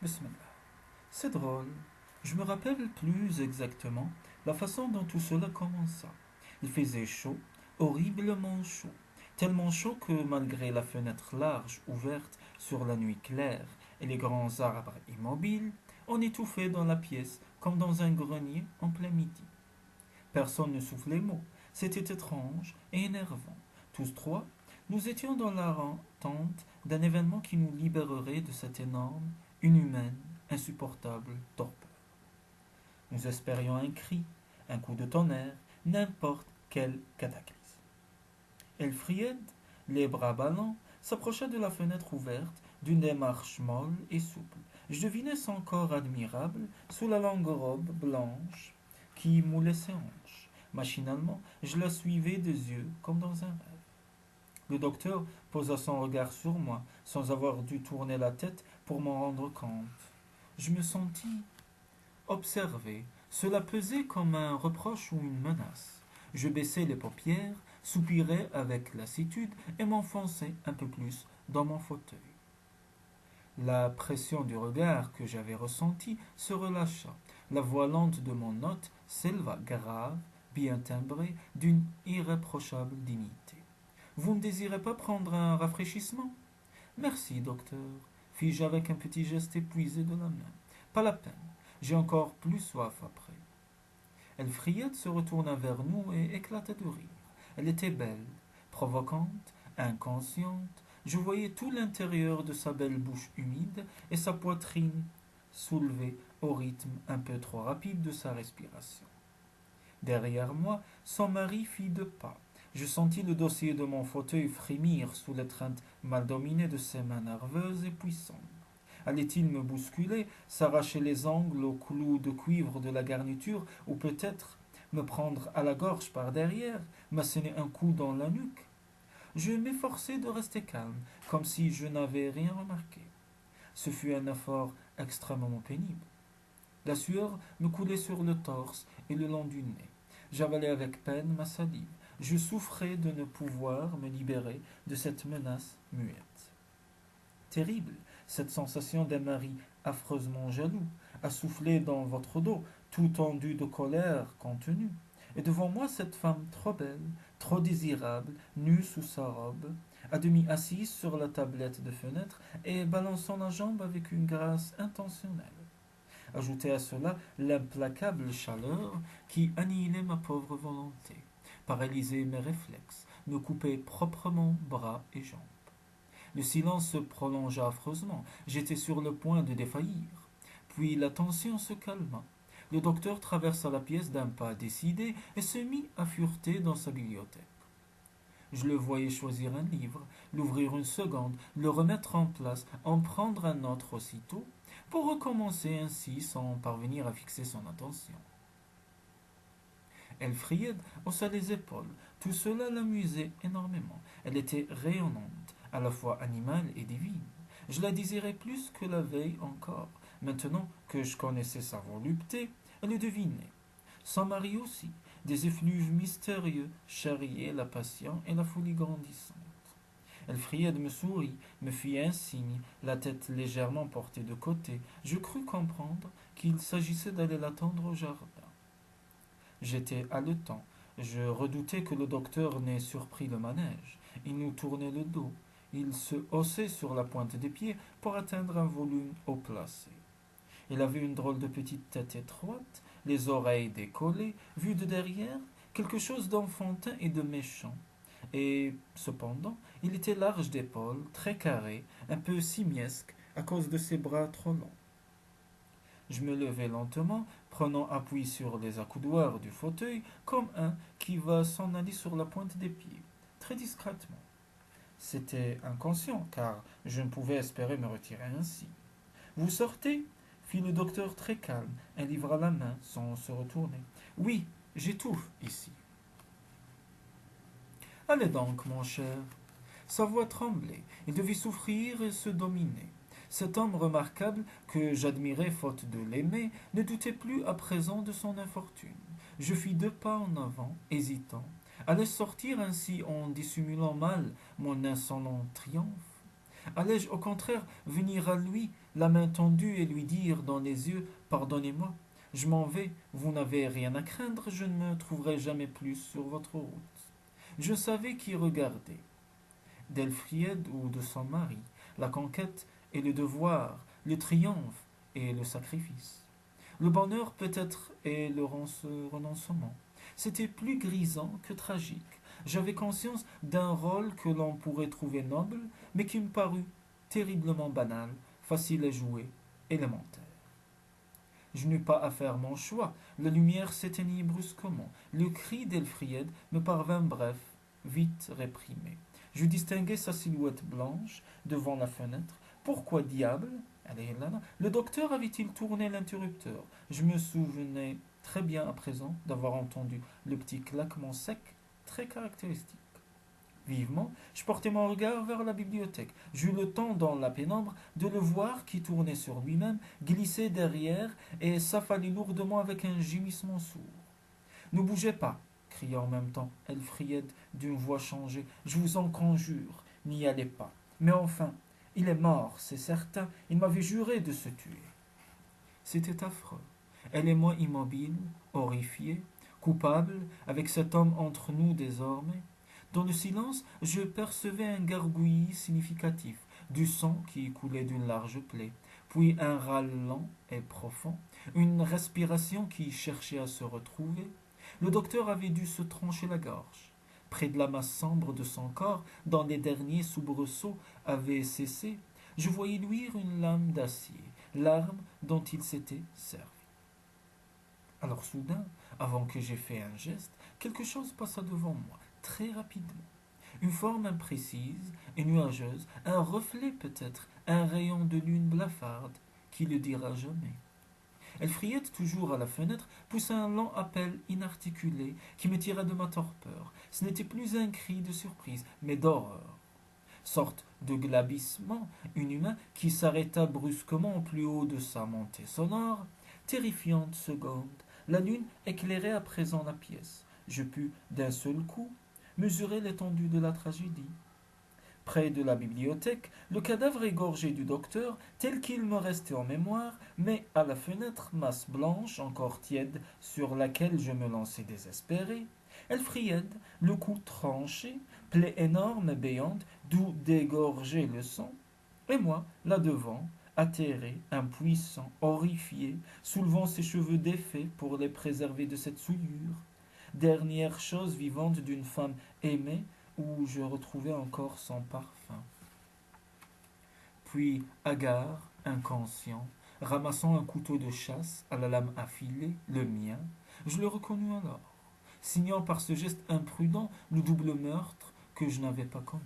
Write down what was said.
Bismillah. C'est drôle. Je me rappelle plus exactement la façon dont tout cela commença. Il faisait chaud, horriblement chaud. Tellement chaud que malgré la fenêtre large ouverte sur la nuit claire et les grands arbres immobiles, on étouffait dans la pièce comme dans un grenier en plein midi. Personne ne soufflait mot. C'était étrange et énervant. Tous trois, nous étions dans l'attente d'un événement qui nous libérerait de cette énorme, inhumaine, insupportable torpeur. Nous espérions un cri, un coup de tonnerre, n'importe quel cataclysme. Elfried, les bras ballants, s'approcha de la fenêtre ouverte d'une démarche molle et souple. Je devinais son corps admirable sous la longue robe blanche qui moulait ses hanches. Machinalement, je la suivais des yeux comme dans un rêve. Le docteur posa son regard sur moi sans avoir dû tourner la tête pour m'en rendre compte. Je me sentis observé. Cela pesait comme un reproche ou une menace. Je baissai les paupières, soupirai avec lassitude et m'enfonçai un peu plus dans mon fauteuil. La pression du regard que j'avais ressenti se relâcha. La voix lente de mon hôte s'éleva grave, bien timbrée, d'une irréprochable dignité. Vous ne désirez pas prendre un rafraîchissement? Merci, docteur, fis-je avec un petit geste épuisé de la main. Pas la peine, j'ai encore plus soif après. Elfriette se retourna vers nous et éclata de rire. Elle était belle, provocante, inconsciente. Je voyais tout l'intérieur de sa belle bouche humide et sa poitrine soulevée au rythme un peu trop rapide de sa respiration. Derrière moi, son mari fit deux pas. Je sentis le dossier de mon fauteuil frémir sous l'étreinte mal dominée de ses mains nerveuses et puissantes. Allait-il me bousculer, s'arracher les ongles aux clous de cuivre de la garniture, ou peut-être me prendre à la gorge par derrière, m'asséner un coup dans la nuque? Je m'efforçai de rester calme, comme si je n'avais rien remarqué. Ce fut un effort extrêmement pénible. La sueur me coulait sur le torse et le long du nez. J'avalais avec peine ma salive. Je souffrais de ne pouvoir me libérer de cette menace muette. Terrible, cette sensation d'un mari affreusement jaloux, à souffler dans votre dos, tout tendu de colère contenue. Et devant moi cette femme trop belle, trop désirable, nue sous sa robe, à demi assise sur la tablette de fenêtre et balançant la jambe avec une grâce intentionnelle. Ajoutez à cela l'implacable chaleur qui annihilait ma pauvre volonté, paralysait mes réflexes, me coupait proprement bras et jambes. Le silence se prolongea affreusement. J'étais sur le point de défaillir. Puis la tension se calma. Le docteur traversa la pièce d'un pas décidé et se mit à fureter dans sa bibliothèque. Je le voyais choisir un livre, l'ouvrir une seconde, le remettre en place, en prendre un autre aussitôt, pour recommencer ainsi sans parvenir à fixer son attention. Elfriede haussa les épaules. Tout cela l'amusait énormément. Elle était rayonnante, à la fois animale et divine. Je la désirais plus que la veille encore. Maintenant que je connaissais sa volupté, elle le devinait. Son mari aussi. Des effluves mystérieux charriaient la passion et la folie grandissante. Elfriede me sourit, me fit un signe, la tête légèrement portée de côté. Je crus comprendre qu'il s'agissait d'aller l'attendre au jardin. J'étais haletant. Je redoutais que le docteur n'ait surpris le manège. Il nous tournait le dos. Il se haussait sur la pointe des pieds pour atteindre un volume haut placé. Il avait une drôle de petite tête étroite, les oreilles décollées, vues de derrière, quelque chose d'enfantin et de méchant. Et cependant, il était large d'épaules, très carré, un peu simiesque à cause de ses bras trop longs. Je me levai lentement, prenant appui sur les accoudoirs du fauteuil, comme un qui va s'en aller sur la pointe des pieds, très discrètement. C'était inconscient, car je ne pouvais espérer me retirer ainsi. Vous sortez? Fit le docteur très calme, un livre à la main, sans se retourner. Oui, j'étouffe ici. Allez donc, mon cher. Sa voix tremblait. Il devait souffrir et se dominer. Cet homme remarquable, que j'admirais faute de l'aimer, ne doutait plus à présent de son infortune. Je fis deux pas en avant, hésitant. Allais sortir ainsi en dissimulant mal mon insolent triomphe? Allais-je au contraire venir à lui, la main tendue, et lui dire dans les yeux, pardonnez-moi, je m'en vais, vous n'avez rien à craindre, je ne me trouverai jamais plus sur votre route. Je savais qui regarder, d'Elfriede ou de son mari, la conquête et le devoir, le triomphe et le sacrifice. Le bonheur peut-être et le renoncement. C'était plus grisant que tragique. J'avais conscience d'un rôle que l'on pourrait trouver noble, mais qui me parut terriblement banal, facile à jouer, élémentaire. Je n'eus pas à faire mon choix. La lumière s'éteignit brusquement. Le cri d'Elfriede me parvint bref, vite réprimé. Je distinguai sa silhouette blanche devant la fenêtre. Pourquoi diable, elle est là, le docteur avait-il tourné l'interrupteur? Je me souvenais très bien à présent d'avoir entendu le petit claquement sec, très caractéristique. Vivement, je portai mon regard vers la bibliothèque. J'eus le temps, dans la pénombre, de le voir qui tournait sur lui-même, glisser derrière et s'affaler lourdement avec un gémissement sourd. Ne bougez pas, cria en même temps Elfriede d'une voix changée. Je vous en conjure, n'y allez pas. Mais enfin, il est mort, c'est certain. Il m'avait juré de se tuer. C'était affreux. Elle et moi immobiles, horrifiés, coupables, avec cet homme entre nous désormais. Dans le silence, je percevais un gargouillis significatif, du sang qui coulait d'une large plaie, puis un râle lent et profond, une respiration qui cherchait à se retrouver. Le docteur avait dû se trancher la gorge. Près de la masse sombre de son corps, dont les derniers soubresauts avaient cessé, je voyais luire une lame d'acier, l'arme dont il s'était servi. Alors soudain, avant que j'aie fait un geste, quelque chose passa devant moi, très rapidement. Une forme imprécise et nuageuse, un reflet peut-être, un rayon de lune blafarde, qui le dira jamais. Elfriede, toujours à la fenêtre, poussa un lent appel inarticulé qui me tira de ma torpeur. Ce n'était plus un cri de surprise, mais d'horreur. Sorte de glapissement inhumain qui s'arrêta brusquement au plus haut de sa montée sonore. Terrifiante seconde, la lune éclairait à présent la pièce. Je pus, d'un seul coup, mesurer l'étendue de la tragédie. Près de la bibliothèque, le cadavre égorgé du docteur, tel qu'il me restait en mémoire, mais à la fenêtre, masse blanche, encore tiède, sur laquelle je me lançai désespéré. Elfriede, le cou tranché, plaie énorme et béante, d'où dégorgeait le sang. Et moi, là devant, atterré, impuissant, horrifié, soulevant ses cheveux défaits pour les préserver de cette souillure. Dernière chose vivante d'une femme aimée, où je retrouvais encore son parfum. Puis, hagard, inconscient, ramassant un couteau de chasse à la lame affilée, le mien, je le reconnus alors, signant par ce geste imprudent le double meurtre que je n'avais pas commis.